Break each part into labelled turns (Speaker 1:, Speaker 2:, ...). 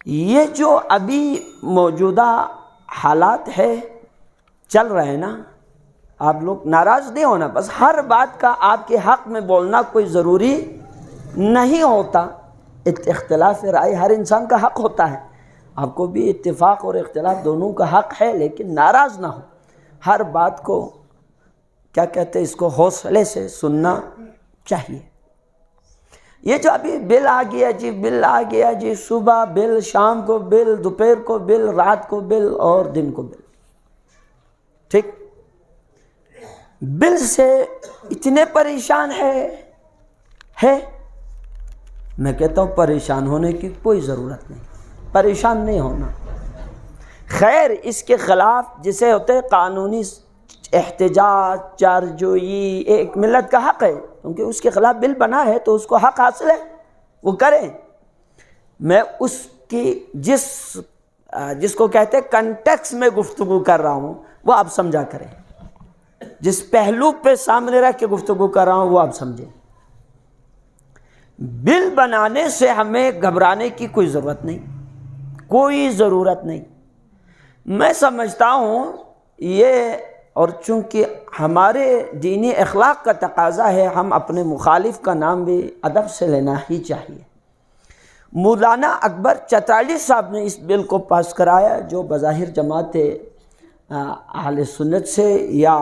Speaker 1: یہ جو ابھی موجودہ حالات ہے چل رہے ہیں نا، آپ لوگ ناراض نہیں ہونا، بس ہر بات کا آپ کے حق میں بولنا کوئی ضروری نہیں ہوتا۔ اختلاف رائے ہر انسان کا حق ہوتا ہے، آپ کو بھی اتفاق اور اختلاف دونوں کا حق ہے، لیکن ناراض نہ ہو، ہر بات کو کیا کہتے ہیں اس کو حوصلے سے سننا چاہیے۔ یہ جو ابھی بل آ گیا جی، بل آ گیا جی، صبح بل، شام کو بل، دوپہر کو بل، رات کو بل اور دن کو بل، ٹھیک، بل سے اتنے پریشان ہے۔ میں کہتا ہوں پریشان ہونے کی کوئی ضرورت نہیں، پریشان نہیں ہونا۔ خیر اس کے خلاف جسے ہوتے ہیں قانونی احتجاج، چارجوئی، ایک ملت کا حق ہے، کیونکہ اس کے خلاف بل بنا ہے تو اس کو حق حاصل ہے، وہ کریں۔ میں اس کی جس کو کہتے ہیں کنٹیکس میں گفتگو کر رہا ہوں وہ آپ سمجھا کریں، جس پہلو پہ سامنے رکھ کے گفتگو کر رہا ہوں وہ آپ سمجھیں۔ بل بنانے سے ہمیں گھبرانے کی کوئی ضرورت نہیں، کوئی ضرورت نہیں۔ میں سمجھتا ہوں یہ، اور چونکہ ہمارے دینی اخلاق کا تقاضا ہے، ہم اپنے مخالف کا نام بھی ادب سے لینا ہی چاہیے۔ مولانا اکبر چترالی صاحب نے اس بل کو پاس کرایا، جو بظاہر جماعت اہل سنت سے یا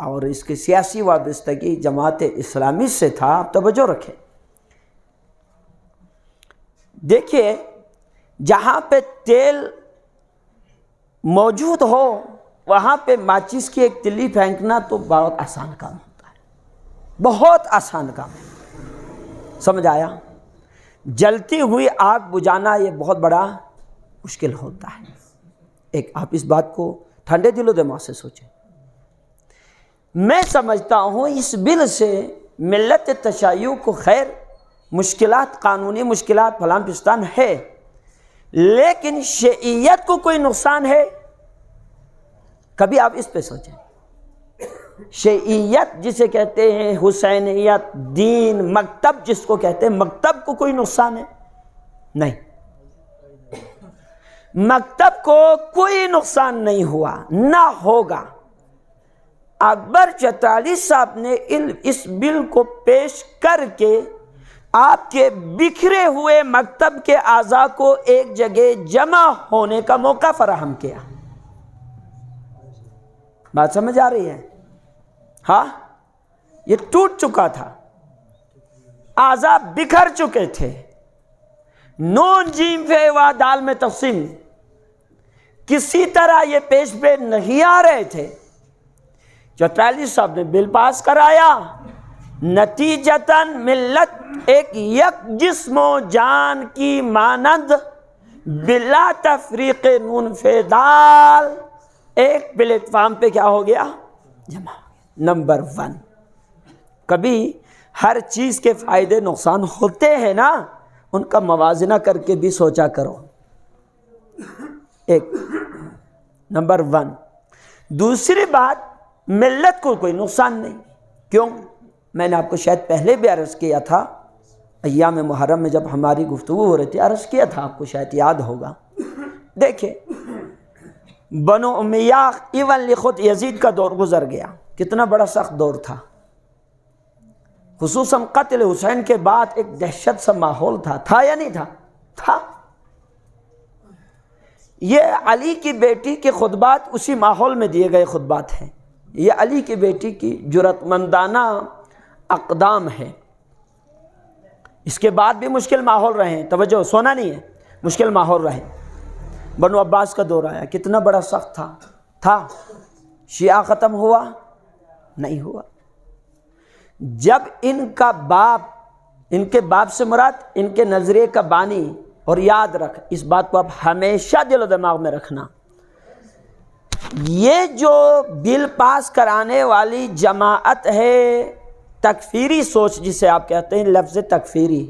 Speaker 1: اور اس کی سیاسی وابستگی جماعت اسلامی سے تھا۔ آپ توجہ رکھیں، دیکھیے جہاں پہ تیل موجود ہو وہاں پہ ماچس کی ایک تلی پھینکنا تو بہت آسان کام ہوتا ہے، بہت آسان کام ہے، سمجھ آیا؟ جلتی ہوئی آگ بجھانا یہ بہت بڑا مشکل ہوتا ہے۔ ایک آپ اس بات کو ٹھنڈے دل و دماغ سے سوچیں۔ میں سمجھتا ہوں اس بل سے ملت تشیع کو خیر مشکلات، قانونی مشکلات فلاں پستان ہے، لیکن شیعیت کو کوئی نقصان ہے؟ کبھی آپ اس پہ سوچیں۔ شیعیت جسے کہتے ہیں، حسینیت، دین، مکتب جس کو کہتے ہیں، مکتب کو کوئی نقصان ہے؟ نہیں، مکتب کو کوئی نقصان نہیں ہوا، نہ ہوگا۔ اکبر چترالی صاحب نے اس بل کو پیش کر کے آپ کے بکھرے ہوئے مکتب کے اعضاء کو ایک جگہ جمع ہونے کا موقع فراہم کیا۔ بات سمجھ آ رہی ہے؟ ہاں، یہ ٹوٹ چکا تھا، اعضاء بکھر چکے تھے، نون جیم فے و دال میں تقسیم، کسی طرح یہ پیش پہ نہیں آ رہے تھے۔ چترالی صاحب نے بل پاس کرایا، نتیجتاً ملت ایک یک جسم و جان کی مانند بلا تفریق نون فے دال ایک پلیٹ فارم پہ کیا ہو گیا؟ جمع ہو گیا۔ نمبر 1، کبھی ہر چیز کے فائدے نقصان ہوتے ہیں نا، ان کا موازنہ کر کے بھی سوچا کرو۔ ایک نمبر 1۔ دوسری بات، ملت کو کوئی نقصان نہیں۔ کیوں؟ میں نے آپ کو شاید پہلے بھی عرض کیا تھا، ایام محرم میں جب ہماری گفتگو ہو رہی تھی، عرض کیا تھا، آپ کو شاید یاد ہوگا۔ دیکھیں بنو امیہ ایون لخود یزید کا دور گزر گیا، کتنا بڑا سخت دور تھا، خصوصاً قتل حسین کے بعد ایک دہشت سا ماحول تھا یا نہیں تھا؟ یہ علی کی بیٹی کے خطبات اسی ماحول میں دیے گئے خطبات ہیں، یہ علی کی بیٹی کی جرأت مندانہ اقدام ہے۔ اس کے بعد بھی مشکل ماحول رہے، توجہ، سونا نہیں ہے، مشکل ماحول رہے۔ بنو عباس کا دور آیا، کتنا بڑا سخت تھا۔ شیعہ ختم ہوا؟ نہیں ہوا۔ جب ان کا باپ، ان کے باپ سے مراد ان کے نظریے کا بانی، اور یاد رکھ اس بات کو آپ ہمیشہ دل و دماغ میں رکھنا، یہ جو بل پاس کرانے والی جماعت ہے تکفیری سوچ جسے آپ کہتے ہیں، لفظ تکفیری،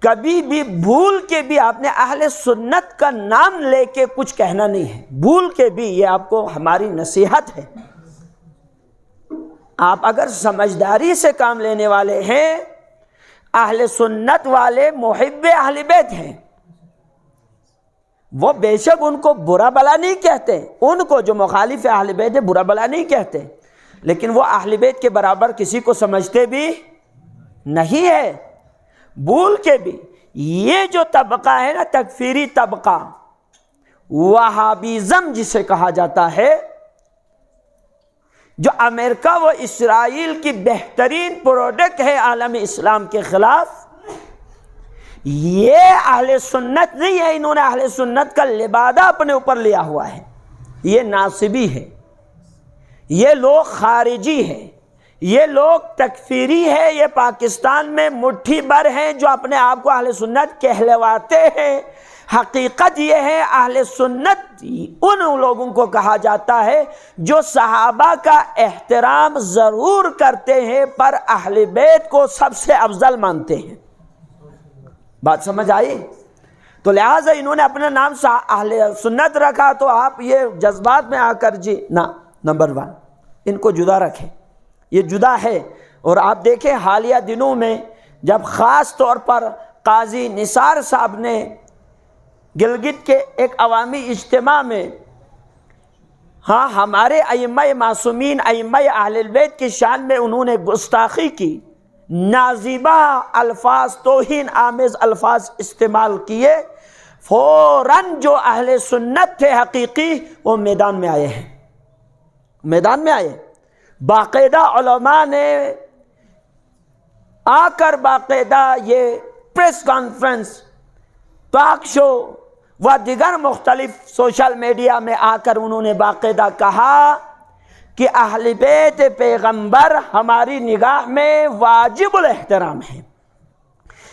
Speaker 1: کبھی بھی بھول کے بھی آپ نے اہل سنت کا نام لے کے کچھ کہنا نہیں ہے، بھول کے بھی، یہ آپ کو ہماری نصیحت ہے۔ آپ اگر سمجھداری سے کام لینے والے ہیں، اہل سنت والے محب اہل بیت ہیں، وہ بے شک ان کو برا بلا نہیں کہتے، ان کو جو مخالف اہل بیت ہے برا بلا نہیں کہتے، لیکن وہ اہل بیت کے برابر کسی کو سمجھتے بھی نہیں ہے، بھول کے بھی۔ یہ جو طبقہ ہے نا تکفیری طبقہ، وہابیزم جسے کہا جاتا ہے، جو امریکہ و اسرائیل کی بہترین پروڈکٹ ہے عالم اسلام کے خلاف، یہ اہل سنت نہیں ہے، انہوں نے اہل سنت کا لبادہ اپنے اوپر لیا ہوا ہے، یہ ناصبی ہے، یہ لوگ خارجی ہیں، یہ لوگ تکفیری ہے، یہ پاکستان میں مٹھی بھر ہیں جو اپنے آپ کو اہل سنت کہلواتے ہیں۔ حقیقت یہ ہے اہل سنت ان لوگوں کو کہا جاتا ہے جو صحابہ کا احترام ضرور کرتے ہیں پر اہل بیت کو سب سے افضل مانتے ہیں۔ بات سمجھ آئی؟ تو لہٰذا انہوں نے اپنا نام اہل سنت رکھا تو آپ یہ جذبات میں آ کر جی نہ، نمبر 1 ان کو جدا رکھیں، یہ جدا ہے۔ اور آپ دیکھیں حالیہ دنوں میں جب خاص طور پر قاضی نثار صاحب نے گلگت کے ایک عوامی اجتماع میں ہمارے ائمہ معصومین ائمہ اہل بیت کی شان میں انہوں نے گستاخی کی، نازیبہ الفاظ، توہین آمیز الفاظ استعمال کیے، فوراً جو اہل سنت تھے حقیقی وہ میدان میں آئے ہیں، میدان میں آئے، باقاعدہ علماء نے آ کر باقاعدہ یہ پریس کانفرنس، ٹاک شو و دیگر مختلف سوشل میڈیا میں آ کر انہوں نے باقاعدہ کہا کہ اہل بیت پیغمبر ہماری نگاہ میں واجب الاحترام ہے،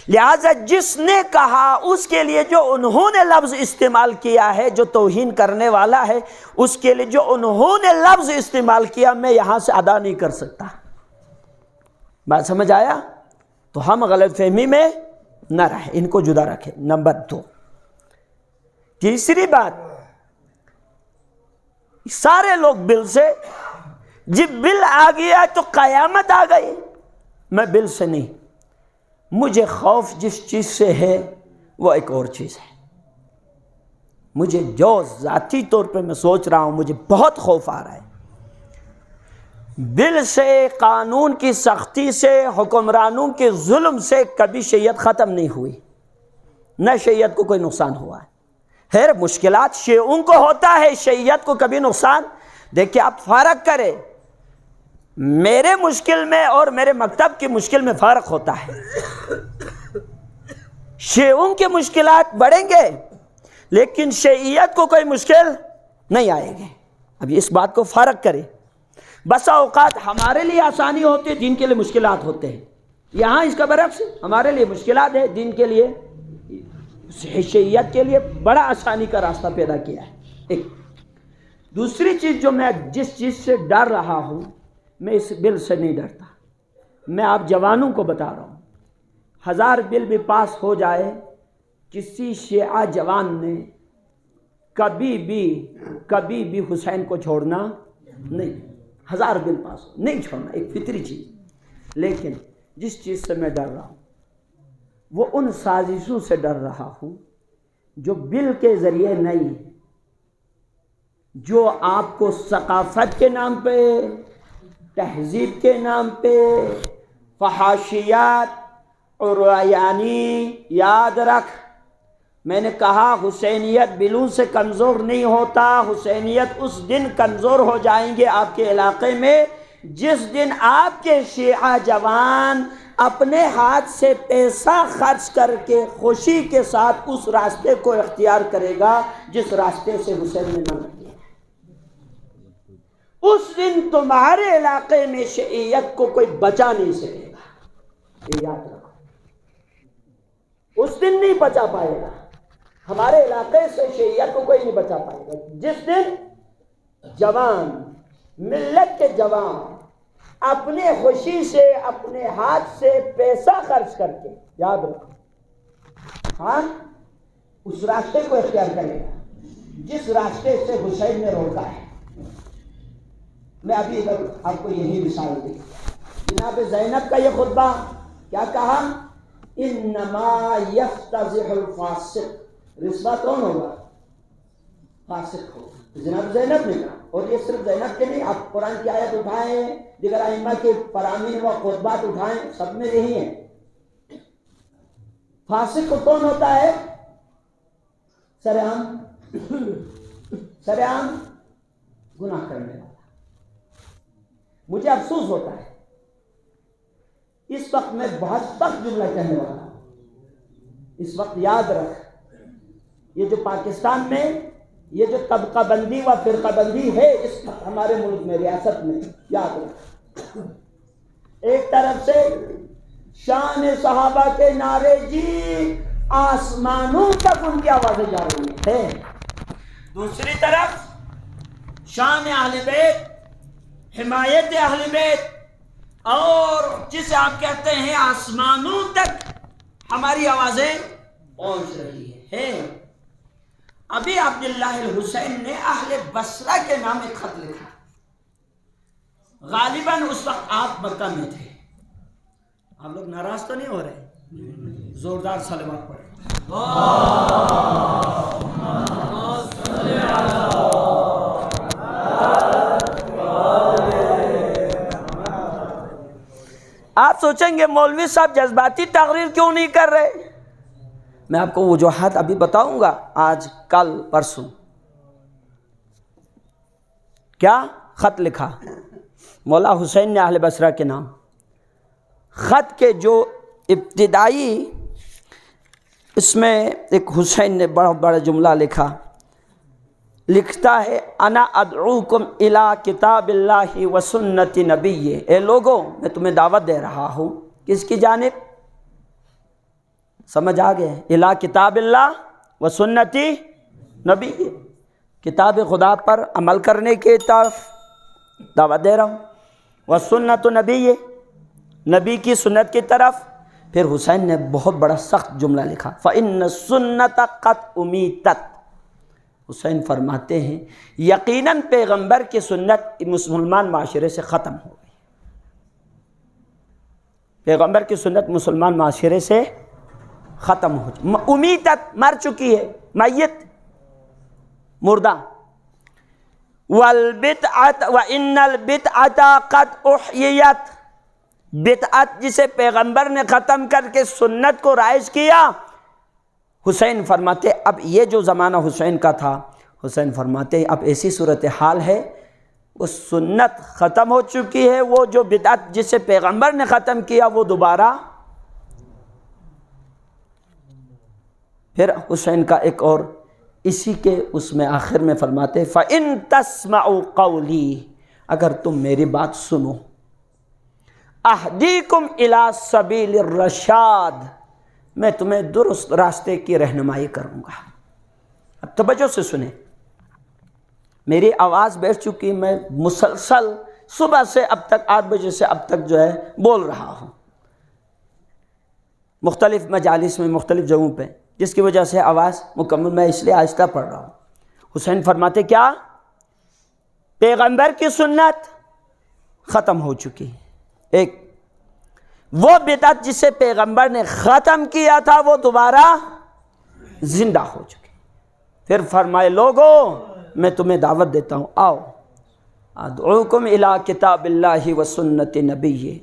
Speaker 1: لہذا جس نے کہا اس کے لیے جو انہوں نے لفظ استعمال کیا ہے، جو توہین کرنے والا ہے اس کے لیے جو انہوں نے لفظ استعمال کیا میں یہاں سے ادا نہیں کر سکتا۔ بات سمجھ آیا؟ تو ہم غلط فہمی میں نہ رہیں، ان کو جدا رکھیں۔ نمبر 2 تیسری بات، سارے لوگ بل سے، جب بل آ گیا تو قیامت آ گئی، میں بل سے نہیں، مجھے خوف جس چیز سے ہے وہ ایک اور چیز ہے، مجھے جو ذاتی طور پہ میں سوچ رہا ہوں مجھے بہت خوف آ رہا ہے، بل سے، قانون کی سختی سے، حکمرانوں کے ظلم سے کبھی شیعت ختم نہیں ہوئی، نہ شیعت کو کوئی نقصان ہوا ہے۔ خیر مشکلات شیعوں کو ہوتا ہے، شیعت کو کبھی نقصان، دیکھیں آپ فرق کریں، میرے مشکل میں اور میرے مکتب کی مشکل میں فرق ہوتا ہے، شیعوں کے مشکلات بڑھیں گے لیکن شیعیت کو کوئی مشکل نہیں آئے گی۔ اب اس بات کو فرق کریں، بسا اوقات ہمارے لیے آسانی ہوتی ہے، دین کے لیے مشکلات ہوتے ہیں، یہاں اس کا برعکس، ہمارے لیے مشکلات ہے، دین کے لیے، شیعیت کے لیے بڑا آسانی کا راستہ پیدا کیا ہے۔ ایک دوسری چیز جو میں جس چیز سے ڈر رہا ہوں، میں اس بل سے نہیں ڈرتا، میں آپ جوانوں کو بتا رہا ہوں، 1000 بل بھی پاس ہو جائے، کسی شیعہ جوان نے کبھی بھی حسین کو چھوڑنا نہیں، 1000 بل پاس ہو نہیں چھوڑنا، ایک فطری چیز۔ لیکن جس چیز سے میں ڈر رہا ہوں وہ ان سازشوں سے ڈر رہا ہوں جو بل کے ذریعے نہیں، جو آپ کو ثقافت کے نام پہ، تہذیب کے نام پہ، فحاشیات اور یعنی یاد رکھ، میں نے کہا حسینیت بلوں سے کمزور نہیں ہوتا، حسینیت اس دن کمزور ہو جائیں گے آپ کے علاقے میں جس دن آپ کے شیعہ جوان اپنے ہاتھ سے پیسہ خرچ کر کے خوشی کے ساتھ اس راستے کو اختیار کرے گا جس راستے سے حسین نے منع کیا۔ اس دن تمہارے علاقے میں شیعیت کو کوئی بچا نہیں سکے گا، یہ یاد رکھو، اس دن نہیں بچا پائے گا، ہمارے علاقے سے شیعیت کو کوئی نہیں بچا پائے گا جس دن جوان، ملت کے جوان اپنے خوشی سے، اپنے ہاتھ سے پیسہ خرچ کر کے، یاد رکھو، ہاں اس راستے کو اختیار کرے گا جس راستے سے حسین نے روکا ہے۔ میں ابھی ادھر آپ کو یہی مثال دی، جناب زینب کا یہ خطبہ کیا کہا؟ انما یفتضح الفاسق، رسوا کون ہوگا؟ فاسق ہو. جناب زینب نے کہا, اور یہ صرف زینب کے نہیں, آپ قرآن کی آیت اٹھائیں, دیگر ائمہ کے فرامین و خطبات اٹھائیں, سب میں یہی ہے. فاسق کون ہوتا ہے؟ سرعام گناہ کرنے والا. مجھے افسوس ہوتا ہے اس وقت میں بہت سخت جملہ کہنے والا ہوں. اس وقت یاد رکھ, یہ جو پاکستان میں یہ جو طبقہ بندی و فرقہ بندی ہے اس وقت ہمارے ملک میں, ریاست میں, یاد رکھ, ایک طرف سے شان صحابہ کے نعرے جی آسمانوں تک ان کی آوازیں جا رہی ہیں, دوسری طرف شان اہل بیت, حمایت اہل بیت, اور جسے آپ کہتے ہیں آسمانوں تک ہماری آوازیں پہنچ رہی ہیں. ابھی عبداللہ الحسین نے اہل بصرہ کے نام ایک خط لکھا, غالباً اس وقت آپ مکہ میں تھے. آپ لوگ ناراض تو نہیں ہو رہے؟ زوردار صلوات پڑھیں. آپ سوچیں گے مولوی صاحب جذباتی تقریر کیوں نہیں کر رہے؟ میں آپ کو وجوہات ابھی بتاؤں گا, آج کل پرسوں. کیا خط لکھا مولا حسین نے اہل بصرہ کے نام. خط کے جو ابتدائی اس میں ایک حسین نے بڑا بڑا جملہ لکھتا ہے, انا ادعوکم الی کتاب اللہ و سنت نبی. اے لوگوں, میں تمہیں دعوت دے رہا ہوں کس کی جانب؟ سمجھ آ گئے؟ الی کتاب اللہ و سنت نبی, کتاب خدا پر عمل کرنے کی طرف دعوت دے رہا ہوں. و سنت نبی, نبی کی سنت کی طرف. پھر حسین نے بہت بڑا سخت جملہ لکھا, فإن السنت قد امیتت. حسین فرماتے ہیں یقیناً پیغمبر کی سنت مسلمان معاشرے سے ختم ہو گئی. پیغمبر کی سنت مسلمان معاشرے سے ختم ہو گئی. امیتت مر چکی ہے, میت, مردہ. والبدعۃ وان البدعۃ قد احییت. بدعت جسے پیغمبر نے ختم کر کے سنت کو رائج کیا. حسین فرماتے اب یہ جو زمانہ حسین کا تھا, حسین فرماتے اب ایسی صورتحال ہے, وہ سنت ختم ہو چکی ہے, وہ جو بدعت جسے پیغمبر نے ختم کیا وہ دوبارہ. پھر حسین کا ایک اور اسی کے اس میں آخر میں فرماتے فَإِن تَسْمَعُوا قَوْلِي, اگر تم میری بات سنو, اہدیکم الی سبیل الرشاد, میں تمہیں درست راستے کی رہنمائی کروں گا. اب توجہ سے سنیں, میری آواز بیٹھ چکی, میں مسلسل صبح سے اب تک 8 بجے سے اب تک جو ہے بول رہا ہوں مختلف مجالس میں, مختلف جگہوں پہ, جس کی وجہ سے آواز مکمل میں اس لیے آہستہ پڑھ رہا ہوں. حسین فرماتے کیا؟ پیغمبر کی سنت ختم ہو چکی. ایک وہ بدعت جسے پیغمبر نے ختم کیا تھا وہ دوبارہ زندہ ہو چکی. پھر فرمائے لوگوں میں تمہیں دعوت دیتا ہوں, آؤ ادعوکم الی کتاب اللہ و سنت نبی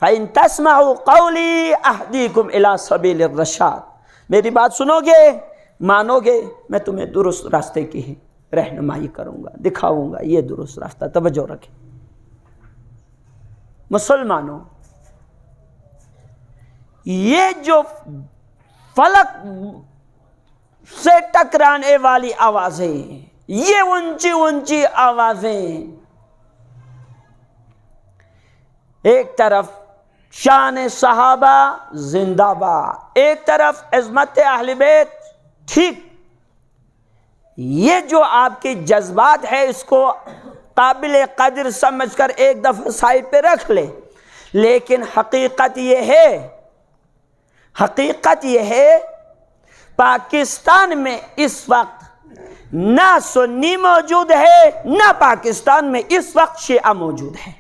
Speaker 1: فإن تسمعوا قولی اہدیکم الی سبیل الرشاد. میری بات سنو گے, مانو گے, میں تمہیں درست راستے کی رہنمائی کروں گا, دکھاؤں گا یہ درست راستہ. توجہ رکھیں مسلمانوں, یہ جو فلک سے ٹکرانے والی آوازیں, یہ اونچی اونچی آوازیں, ایک طرف شان صحابہ زندہ باد, ایک طرف عظمت اہل بیت, ٹھیک, یہ جو آپ کی جذبات ہے اس کو قابل قدر سمجھ کر ایک دفعہ سائڈ پہ رکھ لے. لیکن حقیقت یہ ہے پاکستان میں اس وقت نہ سنی موجود ہے, نہ پاکستان میں اس وقت شیعہ موجود ہے.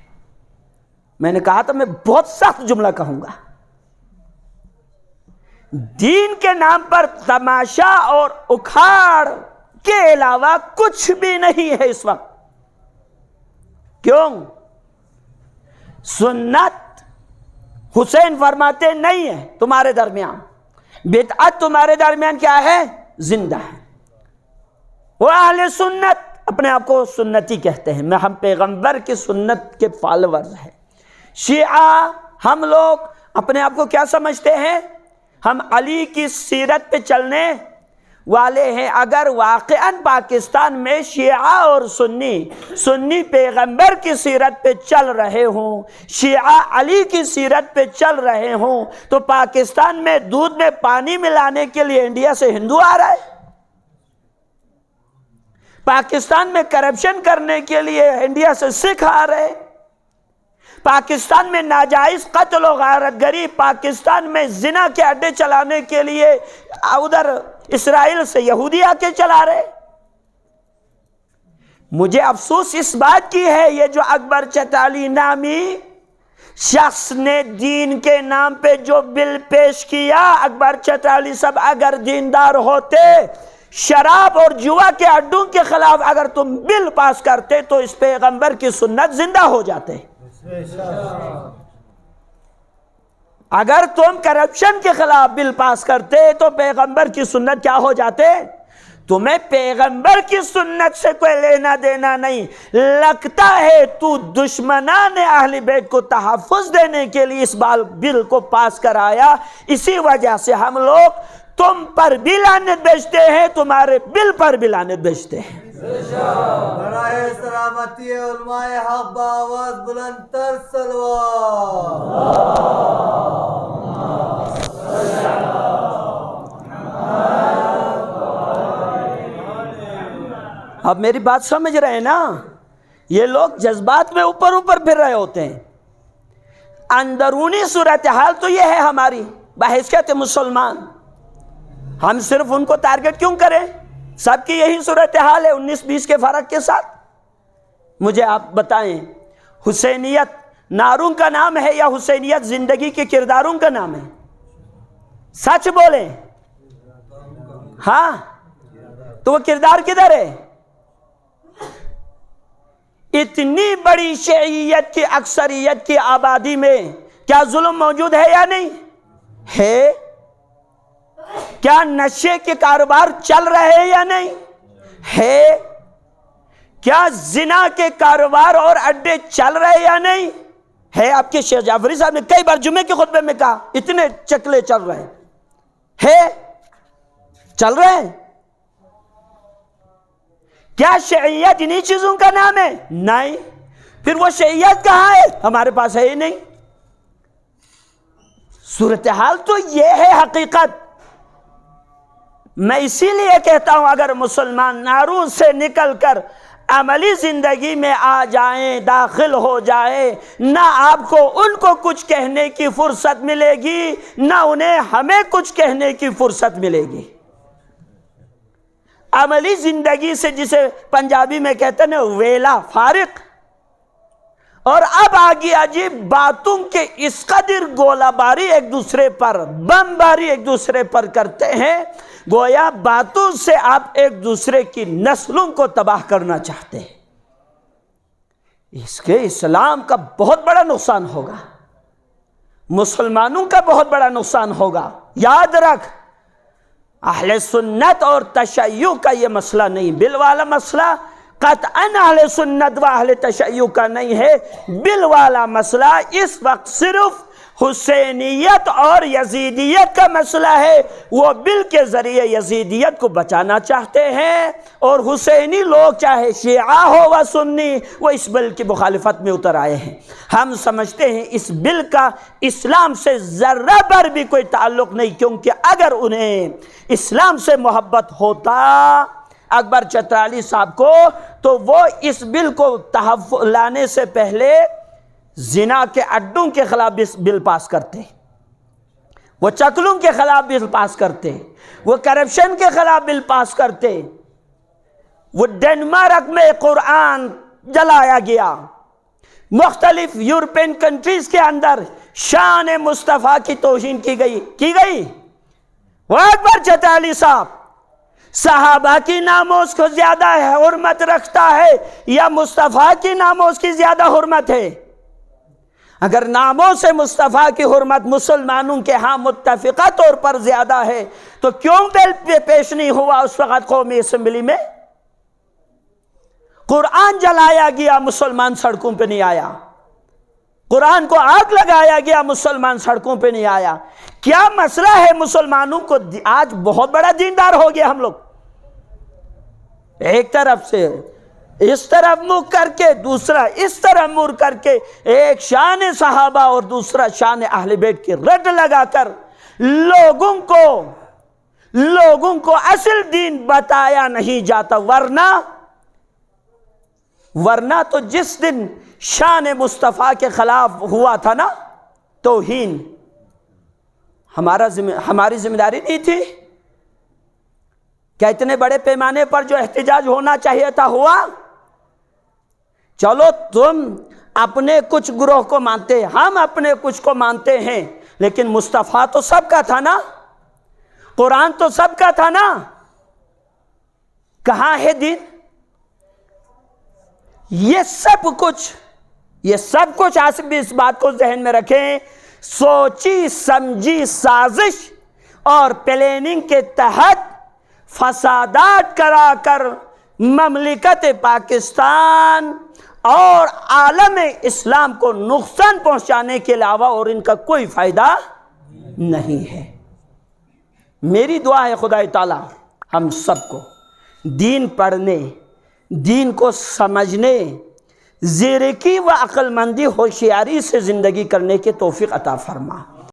Speaker 1: میں نے کہا تھا میں بہت سخت جملہ کہوں گا. دین کے نام پر تماشا اور اکھاڑ کے علاوہ کچھ بھی نہیں ہے اس وقت. کیوں؟ سنت حسین فرماتے نہیں ہے تمہارے درمیان، بدعت تمہارے درمیان کیا ہے؟ زندہ ہے. وہ اہل سنت اپنے آپ کو سنتی کہتے ہیں، ہم پیغمبر کی سنت کے فالورز ہیں. شیعہ ہم لوگ اپنے آپ کو کیا سمجھتے ہیں؟ ہم علی کی سیرت پہ چلنے والے ہیں. اگر واقعاً پاکستان میں شیعہ اور سنی پیغمبر کی سیرت پہ چل رہے ہوں، شیعہ علی کی سیرت پہ چل رہے ہوں، تو پاکستان میں دودھ میں پانی ملانے کے لیے انڈیا سے ہندو آ رہا ہے، پاکستان میں کرپشن کرنے کے لیے انڈیا سے سکھ آ رہے، پاکستان میں ناجائز قتل و غارت گری، پاکستان میں زنا کے اڈے چلانے کے لیے ادھر اسرائیل سے یہودی آ کے چلا رہے. مجھے افسوس اس بات کی ہے، یہ جو اکبر چتالی نامی شخص نے دین کے نام پہ جو بل پیش کیا، اکبر چتالی صاحب اگر دیندار ہوتے، شراب اور جوا کے اڈوں کے خلاف اگر تم بل پاس کرتے تو اس پیغمبر کی سنت زندہ ہو جاتے. اگر تم کرپشن کے خلاف بل پاس کرتے تو پیغمبر کی سنت کیا ہو جاتے؟ تمہیں پیغمبر کی سنت سے کوئی لینا دینا نہیں. لگتا ہے تو دشمنان اہل بیت کو تحفظ دینے کے لیے اس بل کو پاس کرایا، اسی وجہ سے ہم لوگ تم پر بھی لعنت بھیجتے ہیں، تمہارے بل پر بھی لعنت بھیجتے ہیں.
Speaker 2: برائے سلامتی علماء حق بآواز بلند تر صلوات.
Speaker 1: اب میری بات سمجھ رہے ہیں نا؟ یہ لوگ جذبات میں اوپر پھر رہے ہوتے ہیں. اندرونی صورتحال تو یہ ہے ہماری بحیثیت مسلمان. ہم صرف ان کو ٹارگٹ کیوں کریں؟ سب کی یہی صورتحال ہے 19-20 کے فرق کے ساتھ. مجھے آپ بتائیں، حسینیت ناروں کا نام ہے یا حسینیت زندگی کے کرداروں کا نام ہے؟ سچ بولیں. ہاں تو وہ کردار کدھر ہے؟ اتنی بڑی شیعیت کی اکثریت کی آبادی میں کیا ظلم موجود ہے یا نہیں ہے؟ کیا نشے کے کاروبار چل رہے ہیں یا نہیں ہے؟ کیا زنا کے کاروبار اور اڈے چل رہے یا نہیں ہے؟ آپ کے شیخ جعفری صاحب نے کئی بار جمعے کے خطبے میں کہا اتنے چکلے چل رہے ہیں. چل رہے ہیں. کیا شیعیت انہی چیزوں کا نام ہے؟ نہیں. پھر وہ شیعیت کہاں ہے؟ ہمارے پاس ہے ہی نہیں. صورتحال تو یہ ہے حقیقت. میں اسی لیے کہتا ہوں اگر مسلمان ناروں سے نکل کر عملی زندگی میں آ جائیں، داخل ہو جائیں، نہ آپ کو ان کو کچھ کہنے کی فرصت ملے گی، نہ انہیں ہمیں کچھ کہنے کی فرصت ملے گی. عملی زندگی سے جسے پنجابی میں کہتے ہیں ویلا فارق. اور اب آگے عجیب باتوں کے اس قدر گولہ باری ایک دوسرے پر، بم باری ایک دوسرے پر کرتے ہیں، گویا باتوں سے آپ ایک دوسرے کی نسلوں کو تباہ کرنا چاہتے ہیں. اس کے اسلام کا بہت بڑا نقصان ہوگا، مسلمانوں کا بہت بڑا نقصان ہوگا. یاد رکھ، اہل سنت اور تشیع کا یہ مسئلہ نہیں، بل والا مسئلہ قطعاً اہل سنت و اہل تشیع کا نہیں ہے. بل والا مسئلہ اس وقت صرف حسینیت اور یزیدیت کا مسئلہ ہے. وہ بل کے ذریعے یزیدیت کو بچانا چاہتے ہیں، اور حسینی لوگ چاہے شیعہ ہو و سنی، وہ اس بل کی مخالفت میں اتر آئے ہیں. ہم سمجھتے ہیں اس بل کا اسلام سے ذرہ بھر بھی کوئی تعلق نہیں، کیونکہ اگر انہیں اسلام سے محبت ہوتا اکبر چترالی صاحب کو، تو وہ اس بل کو تحفظ لانے سے پہلے زنا کے اڈوں کے خلاف بل پاس کرتے، وہ چکلوں کے خلاف بل پاس کرتے، وہ کرپشن کے خلاف بل پاس کرتے. وہ ڈنمارک میں قرآن جلایا گیا، مختلف یورپین کنٹریز کے اندر شان مصطفیٰ کی توہین کی گئی. وہ اکبر چترالی صاحب صحابہ کی ناموس کو زیادہ حرمت رکھتا ہے یا مصطفیٰ کی ناموس کی زیادہ حرمت ہے؟ اگر ناموس مصطفیٰ کی حرمت مسلمانوں کے ہاں متفقہ طور پر زیادہ ہے تو کیوں بل پیش نہیں ہوا اس وقت قومی اسمبلی میں؟ قرآن جلایا گیا، مسلمان سڑکوں پہ نہیں آیا۔ قرآن کو آگ لگایا گیا، مسلمان سڑکوں پہ نہیں آیا۔ کیا مسئلہ ہے مسلمانوں کو؟ آج بہت بڑا دیندار ہو گیا ہم لوگ، ایک طرف سے اس طرف منہ کر کے، دوسرا اس طرف منہ کر کے، ایک شان صحابہ اور دوسرا شان اہل بیت کی رد لگا کر لوگوں کو اصل دین بتایا نہیں جاتا۔ ورنہ تو جس دن شان مصطفیٰ کے خلاف ہوا تھا نا توہین، ہماری ذمہ داری نہیں تھی کیا اتنے بڑے پیمانے پر جو احتجاج ہونا چاہیے تھا ہوا؟ چلو تم اپنے کچھ گروہ کو مانتے، ہم اپنے کچھ کو مانتے ہیں، لیکن مصطفیٰ تو سب کا تھا نا، قرآن تو سب کا تھا نا، کہاں ہے دین؟ یہ سب کچھ آج بھی اس بات کو ذہن میں رکھیں، سوچی سمجھی سازش اور پلاننگ کے تحت فسادات کرا کر مملکت پاکستان اور عالم اسلام کو نقصان پہنچانے کے علاوہ اور ان کا کوئی فائدہ نہیں ہے۔ میری دعا ہے خدا تعالی ہم سب کو دین پڑھنے، دین کو سمجھنے، زیرکی و عقل مندی ہوشیاری سے زندگی کرنے کے توفیق عطا فرما۔